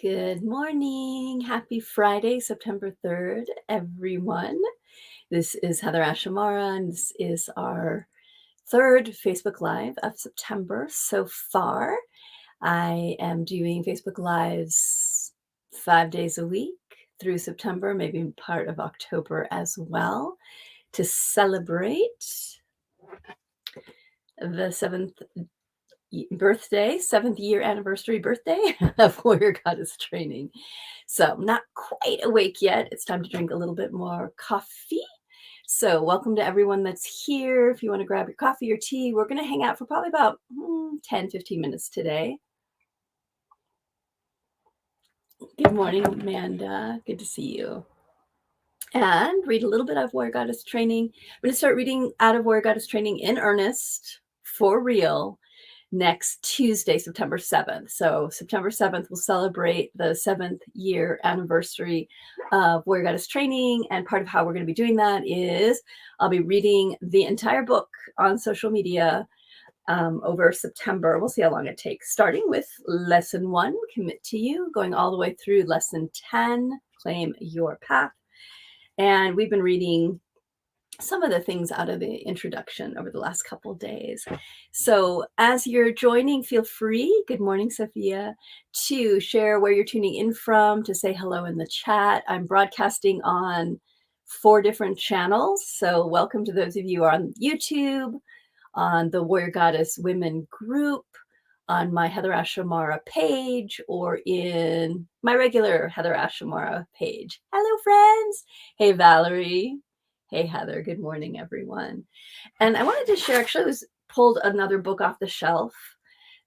Good morning. Happy Friday, September 3rd, everyone. This is HeatherAsh, and this is our third Facebook Live of September so far. I am doing Facebook Lives 5 days a week through September, maybe part of October as well, to celebrate the seventh year anniversary birthday of Warrior Goddess Training. So I'm not quite awake yet. It's time to drink a little bit more coffee. So welcome to everyone that's here. If you want to grab your coffee or tea, we're going to hang out for probably about 10, 15 minutes today. Good morning, Amanda. Good to see you. And read a little bit of Warrior Goddess Training. I'm going to start reading out of Warrior Goddess Training in earnest, for real, next Tuesday, September 7th. So September 7th, we'll celebrate the 7th year anniversary of Warrior Goddess Training. And part of how we're going to be doing that is I'll be reading the entire book on social media over September. We'll see how long it takes, starting with lesson 1, Commit to You, going all the way through lesson 10, Claim Your Path. And we've been reading some of the things out of the introduction over the last couple of days. So as you're joining, feel free, good morning, Sophia, to share where you're tuning in from, to say hello in the chat. I'm broadcasting on 4 different channels. So welcome to those of you who are on YouTube, on the Warrior Goddess Women group, on my HeatherAsh Amara page, or in my regular HeatherAsh Amara page. Hello, friends. Hey, Valerie. Hey, Heather. Good morning, everyone. And I wanted to share, actually, I was pulled another book off the shelf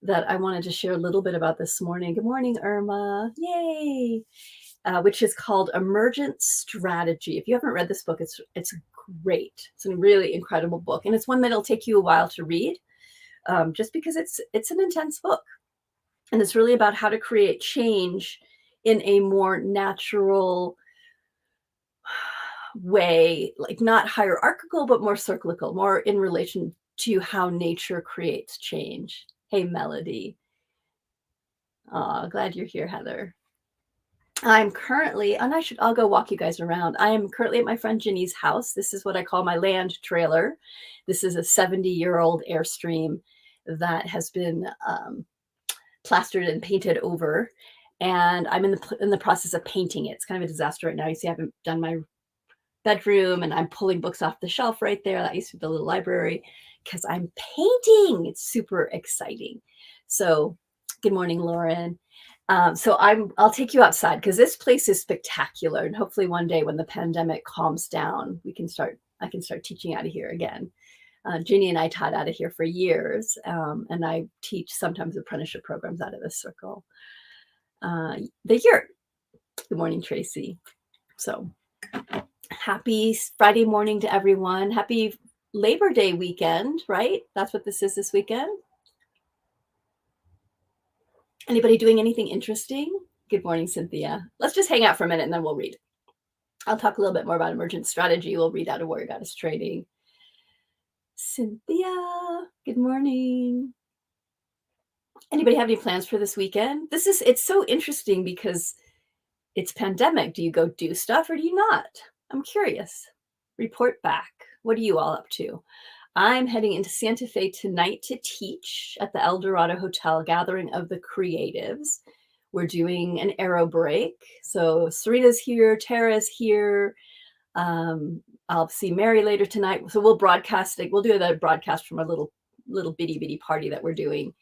that I wanted to share a little bit about this morning. Good morning, Irma. Yay. Which is called Emergent Strategy. If you haven't read this book, it's great. It's a really incredible book. And it's one that'll take you a while to read, just because it's an intense book. And it's really about how to create change in a more natural way, like not hierarchical, but more cyclical, more in relation to how nature creates change. Hey, Melody. Glad you're here, Heather. I'm currently, and I'll go walk you guys around. I am currently at my friend Ginny's house. This is what I call my land trailer. This is a 70-year-old Airstream that has been plastered and painted over. And I'm in the process of painting it. It's kind of a disaster right now. You see, I haven't done my bedroom, and I'm pulling books off the shelf right there. That used to be the little library, because I'm painting. It's super exciting. So good morning, Lauren. So I'll take you outside, because this place is spectacular. And hopefully one day when the pandemic calms down, I can start teaching out of here again. Ginny and I taught out of here for years. And I teach sometimes apprenticeship programs out of this circle. The yurt. Good morning, Tracy. So happy Friday morning to everyone. Happy Labor Day weekend, right? That's what this is this weekend. Anybody doing anything interesting? Good morning, Cynthia. Let's just hang out for a minute and then we'll read. I'll talk a little bit more about emergent strategy. We'll read out of Warrior Goddess Training. Cynthia, good morning. Anybody have any plans for this weekend? It's so interesting because it's pandemic. Do you go do stuff or do you not? I'm curious. Report back. What are you all up to? I'm heading into Santa Fe tonight to teach at the El Dorado Hotel, Gathering of the Creatives. We're doing an arrow break. So Serena's here, Tara's here. I'll see Mary later tonight. So we'll broadcast it. We'll do the broadcast from a little bitty party that we're doing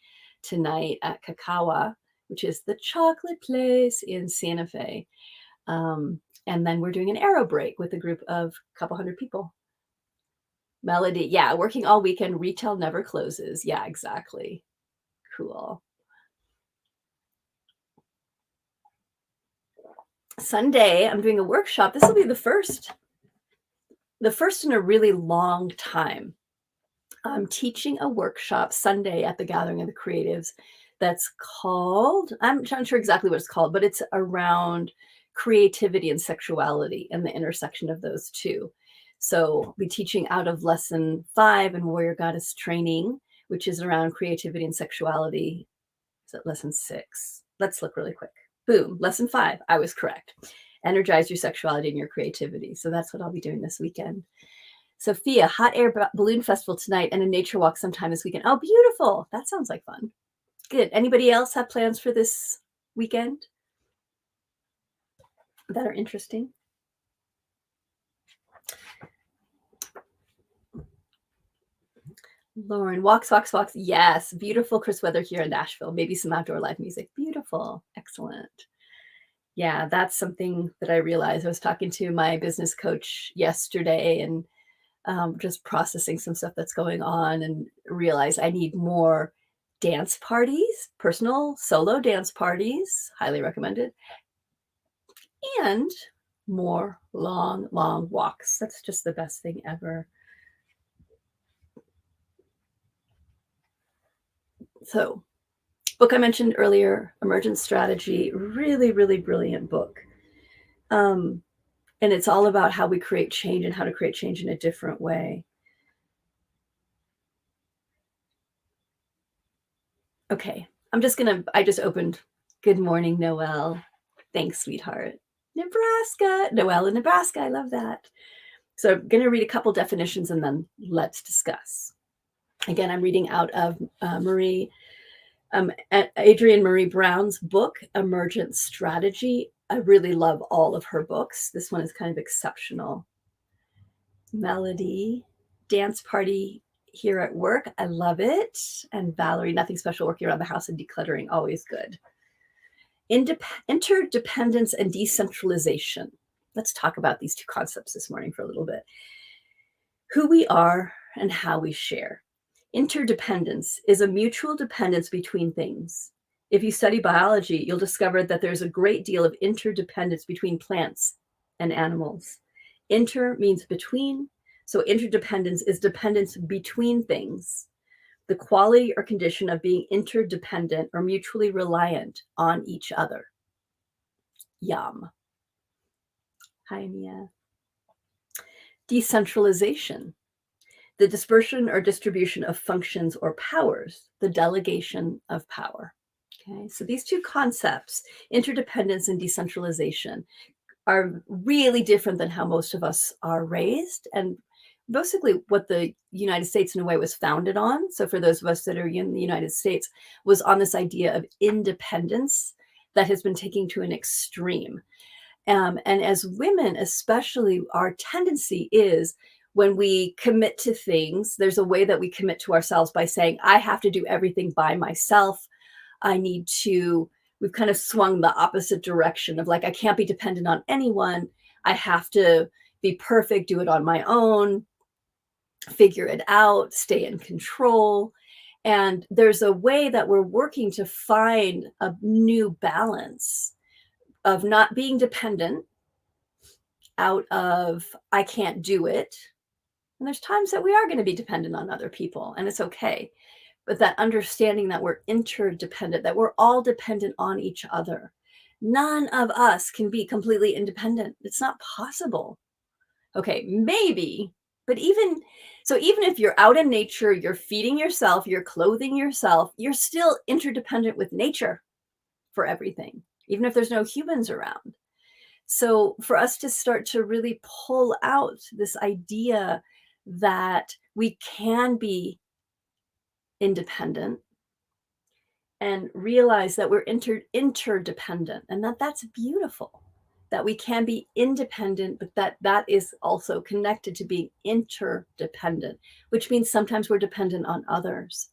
tonight at Kakawa, which is the chocolate place in Santa Fe. And then we're doing an arrow break with a group of a couple hundred people. Melody, yeah, working all weekend, retail never closes. Yeah, exactly. Cool. Sunday, I'm doing a workshop. This will be the first in a really long time. I'm teaching a workshop Sunday at the Gathering of the Creatives that's called, I'm not sure exactly what it's called, but it's around creativity and sexuality and the intersection of those two. So I'll be teaching out of lesson 5 in Warrior Goddess Training, which is around creativity and sexuality. Is it lesson 6? Let's look really quick. Boom, lesson 5. I was correct. Energize your sexuality and your creativity. So that's what I'll be doing this weekend. Sophia, hot air balloon festival tonight and a nature walk sometime this weekend. Oh, beautiful. That sounds like fun. Good. Anybody else have plans for this weekend that are interesting? Lauren, walks. Yes, beautiful crisp weather here in Nashville. Maybe some outdoor live music. Beautiful. Excellent. Yeah, that's something that I realized. I was talking to my business coach yesterday and just processing some stuff that's going on and realized I need more dance parties, personal solo dance parties, highly recommended, and more long walks. That's just the best thing ever. So, book I mentioned earlier, Emergent Strategy, really, really brilliant book. And it's all about how we create change and how to create change in a different way. Okay, I just opened. Good morning, Noelle. Thanks, sweetheart. Nebraska, Noelle in Nebraska. I love that. So I'm going to read a couple definitions and then let's discuss. Again, I'm reading out of Adrienne Marie Brown's book, Emergent Strategy. I really love all of her books. This one is kind of exceptional. Melody, dance party here at work. I love it. And Valerie, nothing special, working around the house and decluttering, always good. Interdependence and decentralization. Let's talk about these two concepts this morning for a little bit. Who we are and how we share. Interdependence is a mutual dependence between things. If you study biology, you'll discover that there's a great deal of interdependence between plants and animals. Inter means between, so interdependence is dependence between things. The quality or condition of being interdependent or mutually reliant on each other. Yum. Hi, Mia. Decentralization. The dispersion or distribution of functions or powers, the delegation of power. Okay, so these two concepts, interdependence and decentralization, are really different than how most of us are raised and basically what the United States in a way was founded on. So for those of us that are in the United States, was on this idea of independence that has been taken to an extreme. And as women, especially, our tendency is when we commit to things, there's a way that we commit to ourselves by saying, I have to do everything by myself. We've kind of swung the opposite direction of like, I can't be dependent on anyone. I have to be perfect, do it on my own, figure it out, stay in control. And there's a way that we're working to find a new balance of not being dependent out of, I can't do it. And there's times that we are going to be dependent on other people, and it's okay. But that understanding that we're interdependent, that we're all dependent on each other. None of us can be completely independent. It's not possible. Okay, maybe, but even if you're out in nature, you're feeding yourself, you're clothing yourself, you're still interdependent with nature for everything, even if there's no humans around. So for us to start to really pull out this idea that we can be independent and realize that we're interdependent and that's beautiful, that we can be independent, but that is also connected to being interdependent, which means sometimes we're dependent on others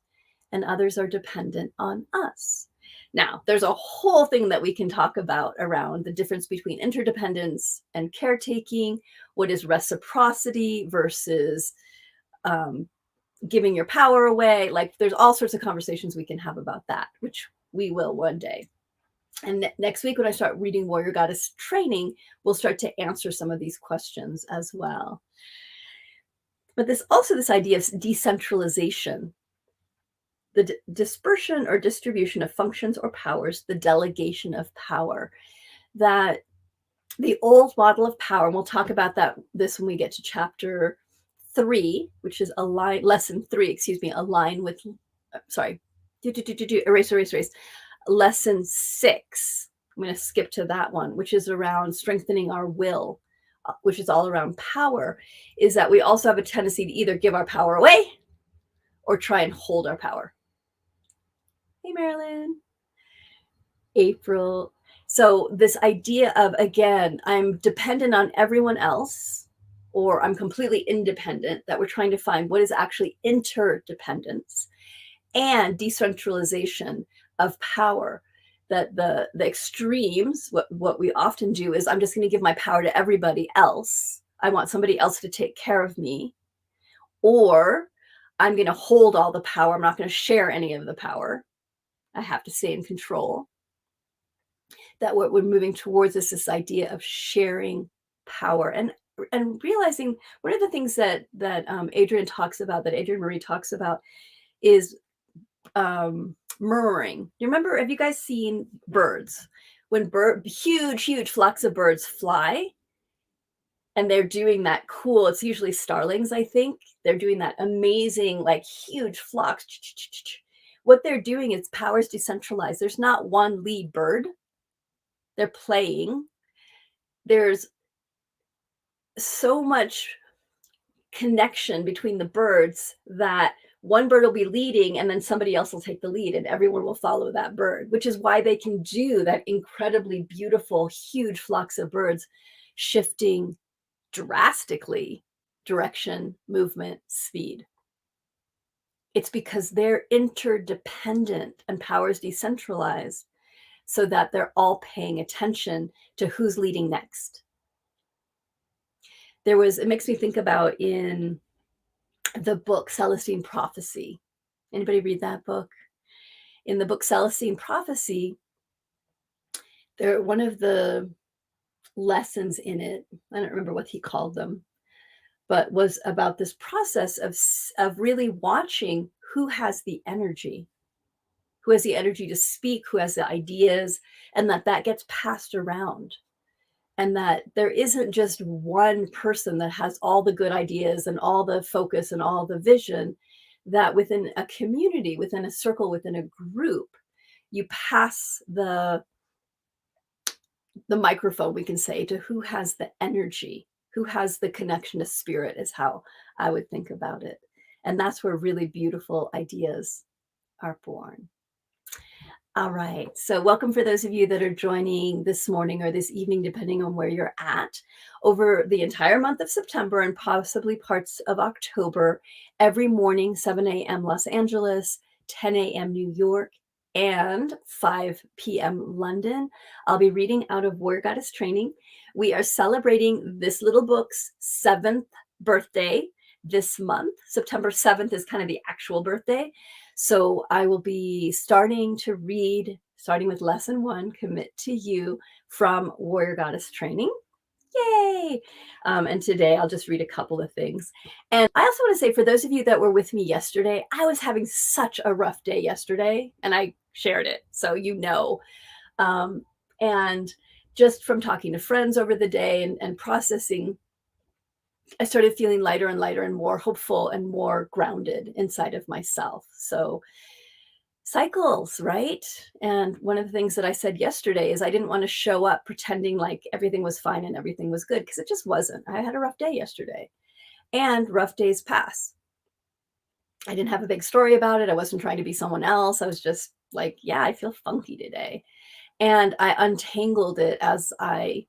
and others are dependent on us. Now, there's a whole thing that we can talk about around the difference between interdependence and caretaking. What is reciprocity versus giving your power away? Like, there's all sorts of conversations we can have about that, which we will one day. And next week, when I start reading Warrior Goddess Training, we'll start to answer some of these questions as well. But this idea of decentralization, the dispersion or distribution of functions or powers, the delegation of power, that the old model of power, and we'll talk about this when we get to chapter 3, which is lesson 3, align with, erase. Lesson 6, I'm going to skip to that one, which is around strengthening our will, which is all around power, is that we also have a tendency to either give our power away or try and hold our power. Hey, Marilyn. April. So this idea of, again, I'm dependent on everyone else, or I'm completely independent, that we're trying to find what is actually interdependence and decentralization of power. That the extremes, what we often do is, I'm just going to give my power to everybody else. I want somebody else to take care of me. Or I'm going to hold all the power. I'm not going to share any of the power. I have to stay in control. That what we're moving towards is this idea of sharing power and realizing one of the things that Adrienne Marie talks about is murmuring. You remember, have you guys seen birds? When huge flocks of birds fly and they're doing that cool, it's usually starlings, I think. They're doing that amazing, like huge flocks. What they're doing is power is decentralized. There's not one lead bird. They're playing. There's so much connection between the birds that one bird will be leading and then somebody else will take the lead and everyone will follow that bird, which is why they can do that incredibly beautiful, huge flocks of birds shifting drastically direction, movement, speed. It's because they're interdependent and power is decentralized so that they're all paying attention to who's leading next. It makes me think about in the book Celestine Prophecy. Anybody read that book? In the book Celestine Prophecy, one of the lessons in it, I don't remember what he called them, but was about this process of really watching who has the energy to speak, who has the ideas, and that gets passed around. And that there isn't just one person that has all the good ideas and all the focus and all the vision, that within a community, within a circle, within a group, you pass the microphone, we can say, to who has the energy, who has the connection to spirit, is how I would think about it. And that's where really beautiful ideas are born. All right. So welcome for those of you that are joining this morning or this evening, depending on where you're at, over the entire month of September and possibly parts of October, every morning, 7 a.m. Los Angeles, 10 a.m. New York, and 5 p.m. London. I'll be reading out of Warrior Goddess Training. We are celebrating this little book's 7th birthday this month. September 7th is kind of the actual birthday. So I will be starting with lesson 1, Commit to You, from Warrior Goddess Training. Yay! And today I'll just read a couple of things. And I also want to say, for those of you that were with me yesterday, I was having such a rough day yesterday, and I shared it, so you know. And just from talking to friends over the day and processing, I started feeling lighter and lighter and more hopeful and more grounded inside of myself. So cycles, right? And one of the things that I said yesterday is I didn't want to show up pretending like everything was fine and everything was good, because it just wasn't. I had a rough day yesterday, and rough days pass. I didn't have a big story about it. I wasn't trying to be someone else. I was just like, yeah, I feel funky today. And I untangled it as I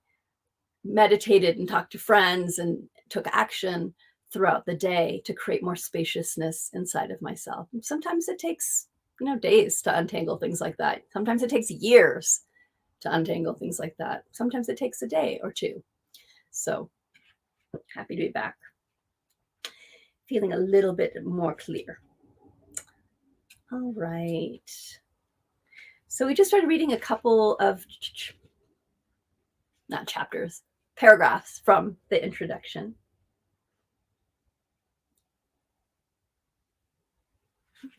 meditated and talked to friends and took action throughout the day to create more spaciousness inside of myself. And sometimes it takes, days to untangle things like that. Sometimes it takes years to untangle things like that. Sometimes it takes a day or two. So happy to be back. Feeling a little bit more clear. All right. So we just started reading a couple of, not chapters, paragraphs from the introduction.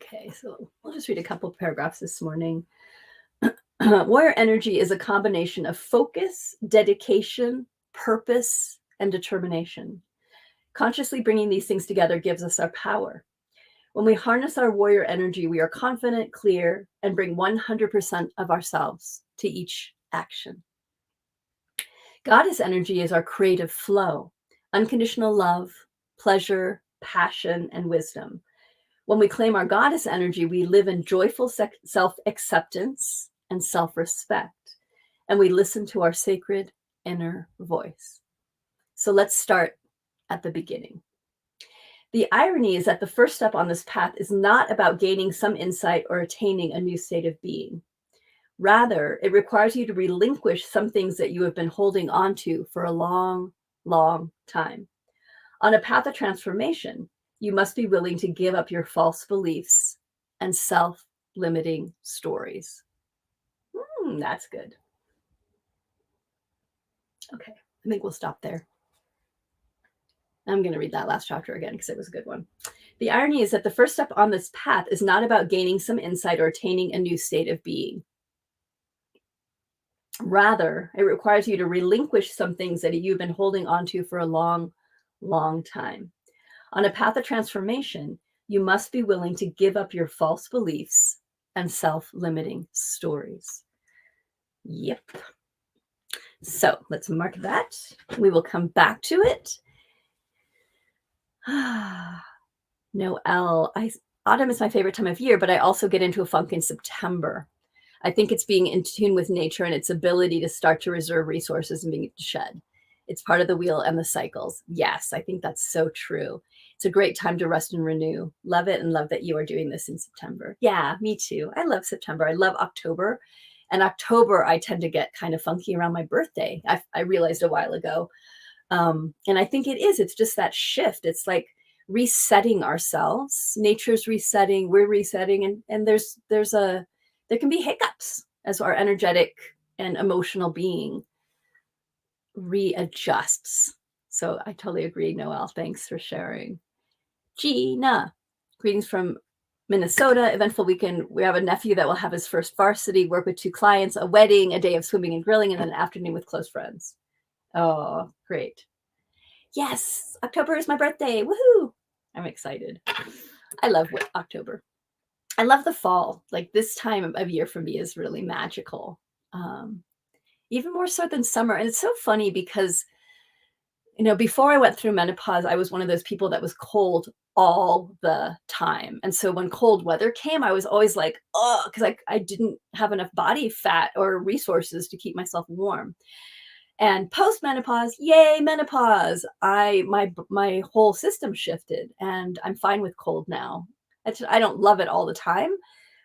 Okay, so we'll just read a couple of paragraphs this morning. Warrior energy is a combination of focus, dedication, purpose, and determination. Consciously bringing these things together gives us our power. When we harness our warrior energy, we are confident, clear, and bring 100% of ourselves to each action. Goddess energy is our creative flow, unconditional love, pleasure, passion, and wisdom. When we claim our goddess energy, we live in joyful self acceptance and self respect, and we listen to our sacred inner voice. So let's start at the beginning. The irony is that the first step on this path is not about gaining some insight or attaining a new state of being. Rather, it requires you to relinquish some things that you have been holding on to for a long, long time. On a path of transformation, you must be willing to give up your false beliefs and self-limiting stories. That's good. Okay, I think we'll stop there. I'm going to read that last chapter again because it was a good one. The irony is that the first step on this path is not about gaining some insight or attaining a new state of being. Rather, it requires you to relinquish some things that you've been holding on to for a long, long time. On a path of transformation, you must be willing to give up your false beliefs and self-limiting stories. Yep. So let's mark that. We will come back to it. Noel. Autumn is my favorite time of year, but I also get into a funk in September. I think it's being in tune with nature and its ability to start to reserve resources and being able to shed. It's part of the wheel and the cycles. Yes, I think that's so true. It's a great time to rest and renew. Love it, and love that you are doing this in September. Yeah, me too. I love September. I love October. And October, I tend to get kind of funky around my birthday. I realized a while ago. And I think it is. It's just that shift. It's like resetting ourselves. Nature's resetting. We're resetting. And there can be hiccups as our energetic and emotional being readjusts. So I totally agree, Noel. Thanks for sharing. Gina, greetings from Minnesota. Eventful weekend. We have a nephew that will have his first varsity, work with 2 clients, a wedding, a day of swimming and grilling, and then an afternoon with close friends. Oh, great. Yes, October is my birthday. Woohoo! I'm excited. I love October. I love the fall. Like this time of year for me is really magical. Even more so than summer. And it's so funny because, before I went through menopause, I was one of those people that was cold all the time. And so when cold weather came, I was always like, oh, because I didn't have enough body fat or resources to keep myself warm. And post-menopause, yay, menopause. My whole system shifted and I'm fine with cold now. I don't love it all the time,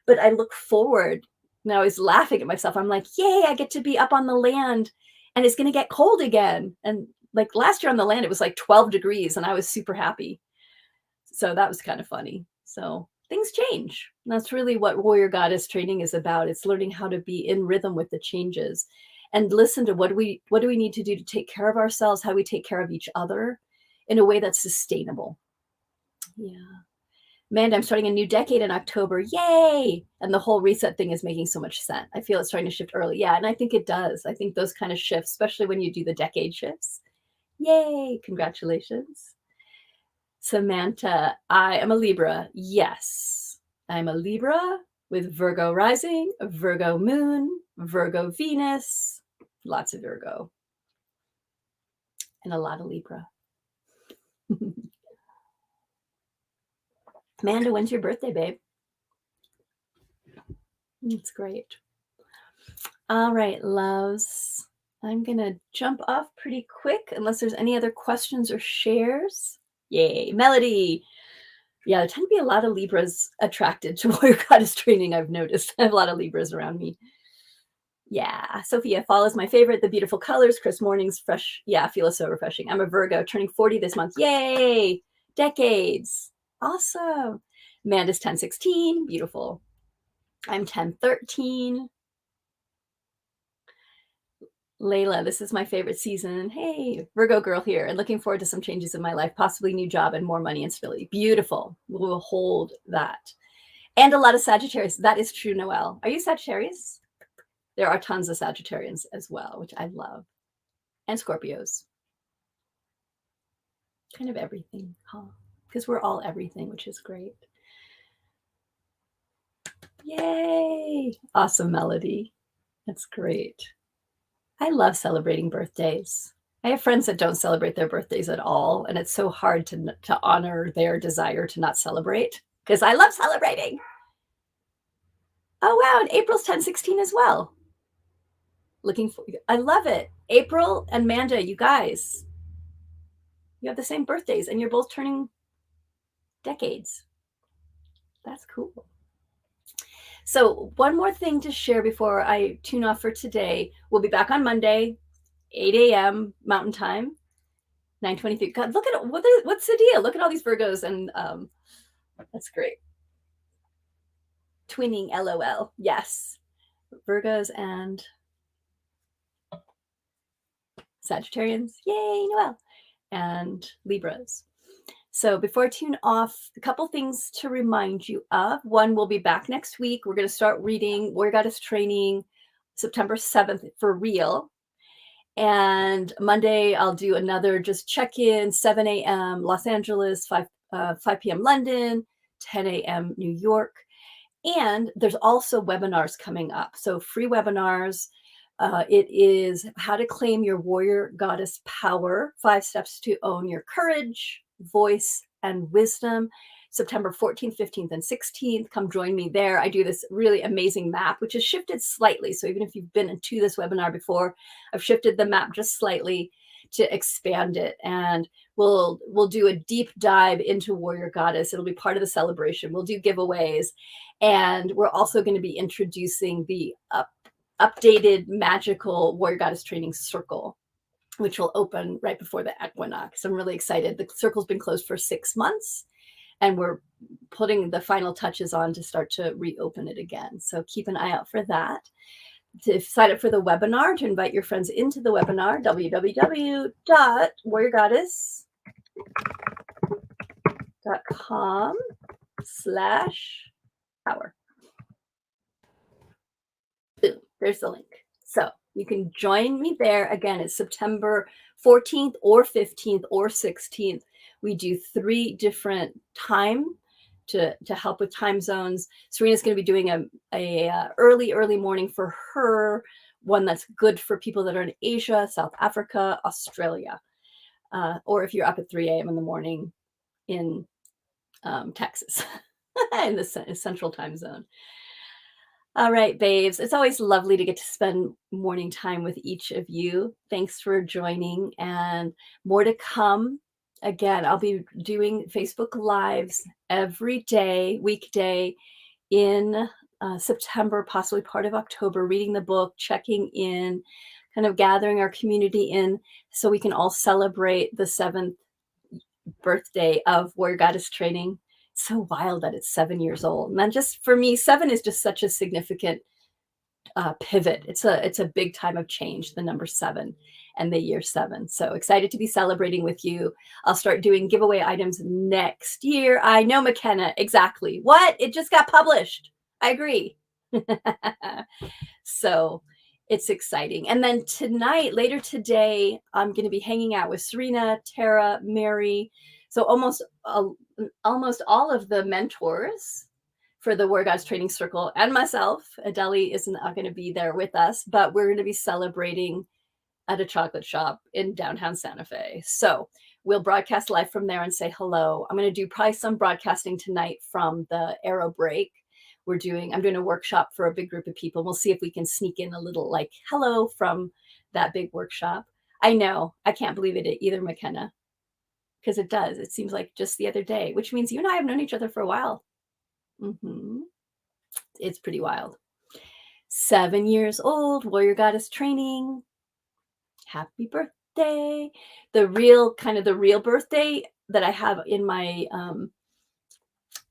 but I look forward. Now I was laughing at myself. I'm like, yay, I get to be up on the land and it's going to get cold again. And like last year on the land, it was like 12 degrees and I was super happy. So that was kind of funny. So things change. And that's really what Warrior Goddess training is about. It's learning how to be in rhythm with the changes and listen to what do we need to do to take care of ourselves, how we take care of each other in a way that's sustainable. Yeah. Amanda, I'm starting a new decade in October. Yay! And the whole reset thing is making so much sense. I feel it's starting to shift early. Yeah, and I think it does. I think those kind of shifts, especially when you do the decade shifts. Yay! Congratulations. Samantha, I am a Libra. Yes, I'm a Libra with Virgo rising, Virgo moon, Virgo Venus, lots of Virgo, and a lot of Libra. Amanda, when's your birthday, babe? It's great. All right, loves. I'm going to jump off pretty quick unless there's any other questions or shares. Yay, Melody. Yeah, there tend to be a lot of Libras attracted to Warrior Goddess training, I've noticed. I have a lot of Libras around me. Yeah, Sophia, fall is my favorite. The beautiful colors, crisp mornings, fresh. Yeah, feel so refreshing. I'm a Virgo, turning 40 this month. Yay! Decades. Awesome. Amanda's 1016. Beautiful. I'm 1013. Layla, this is my favorite season. Hey, Virgo girl here, and looking forward to some changes in my life, possibly new job and more money and stability. Beautiful. We'll hold that. And a lot of Sagittarius. That is true, Noel. Are you Sagittarius? There are tons of Sagittarians as well, which I love. And Scorpios. Kind of everything, huh? Because we're all everything, which is great. Yay! Awesome, Melody. That's great. I love celebrating birthdays. I have friends that don't celebrate their birthdays at all, and it's so hard to honor their desire to not celebrate because I love celebrating. Oh wow, and April's 1016 as well. Looking for I love it. April and Manda, you guys, you have the same birthdays and you're both turning decades. That's cool. So, one more thing to share before I tune off for today. We'll be back on Monday, 8 a.m. Mountain Time, 9:23. God, look at what's the deal? Look at all these Virgos, and that's great. Twinning, LOL. Yes, Virgos and Sagittarians. Yay, Noel, and Libras. So before I tune off, a couple things to remind you of. One, we'll be back next week. We're going to start reading Warrior Goddess Training September 7th for real. And Monday, I'll do another just check-in, 7 a.m. Los Angeles, 5 p.m. London, 10 a.m. New York. And there's also webinars coming up. So free webinars. It is how to claim your warrior goddess power, 5 steps to own your courage, voice, and wisdom. September 14th, 15th, and 16th. Come join me there. I do this really amazing map, which has shifted slightly. So even if you've been into this webinar before, I've shifted the map just slightly to expand it. And we'll do a deep dive into Warrior Goddess. It'll be part of the celebration. We'll do giveaways. And we're also going to be introducing the updated magical Warrior Goddess Training Circle, which will open right before the equinox. I'm really excited. The circle's been closed for 6 months, and we're putting the final touches on to start to reopen it again. So keep an eye out for that. To sign up for the webinar, to invite your friends into the webinar, www.warriorgoddess.com/power. Boom, there's the link. So you can join me there. Again, it's September 14th or 15th or 16th. We do 3 different time to help with time zones. Serena's going to be doing a early morning for her, one that's good for people that are in Asia, South Africa, Australia, or if you're up at 3 a.m. in the morning in Texas, in the central time zone. All right, babes. It's always lovely to get to spend morning time with each of you. Thanks for joining, and more to come. Again, I'll be doing Facebook Lives every day, weekday in September, possibly part of October, reading the book, checking in, kind of gathering our community in so we can all celebrate the 7th birthday of Warrior Goddess Training. So wild that it's 7 years old. And then just for me, 7 is just such a significant pivot. It's a big time of change, the number 7 and the year 7. So excited to be celebrating with you. I'll start doing giveaway items next year. I know, McKenna, exactly. What? It just got published. I agree. So it's exciting. And then tonight, later today, I'm going to be hanging out with Serena, Tara, Mary. So almost all of the mentors for the Warrior Goddess Training Circle and myself. Adeli is not going to be there with us, but we're going to be celebrating at a chocolate shop in downtown Santa Fe. So we'll broadcast live from there and say hello. I'm going to do probably some broadcasting tonight from the Aero Break. I'm doing a workshop for a big group of people. We'll see if we can sneak in a little like hello from that big workshop. I know, I can't believe it either, McKenna, because it does. It seems like just the other day, which means you and I have known each other for a while. It's pretty wild. 7 years old, Warrior Goddess Training. Happy birthday. The real birthday that I have in my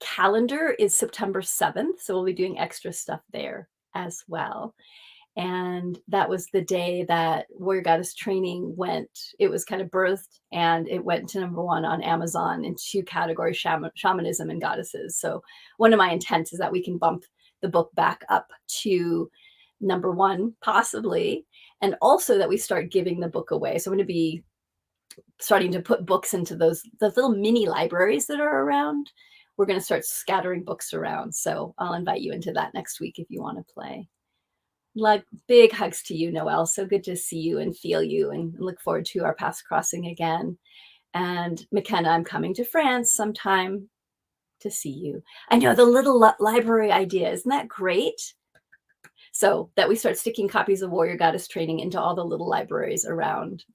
calendar is September 7th. So we'll be doing extra stuff there as well. And that was the day that Warrior Goddess Training it was kind of birthed, and it went to number 1 on Amazon in 2 categories, shamanism and goddesses. So one of my intents is that we can bump the book back up to number 1, possibly, and also that we start giving the book away. So I'm going to be starting to put books into those little mini libraries that are around. We're going to start scattering books around. So I'll invite you into that next week if you want to play. Like, big hugs to you, Noelle. So good to see you and feel you, and look forward to our paths crossing again. And McKenna, I'm coming to France sometime to see you. I know, the little library idea. Isn't that great? So that we start sticking copies of Warrior Goddess Training into all the little libraries around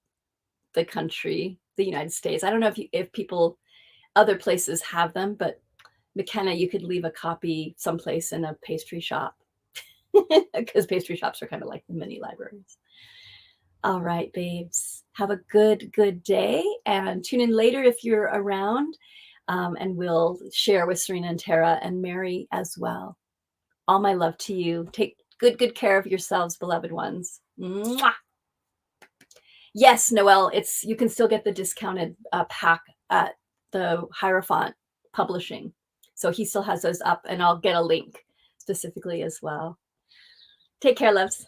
the country, the United States. I don't know if people, other places have them, but McKenna, you could leave a copy someplace in a pastry shop, because pastry shops are kind of like the mini libraries. All right, babes. Have a good day, and tune in later if you're around, and we'll share with Serena and Tara and Mary as well. All my love to you. Take good care of yourselves, beloved ones. Mwah! Yes, Noelle, you can still get the discounted pack at the Hierophant Publishing. So he still has those up, and I'll get a link specifically as well. Take care, loves.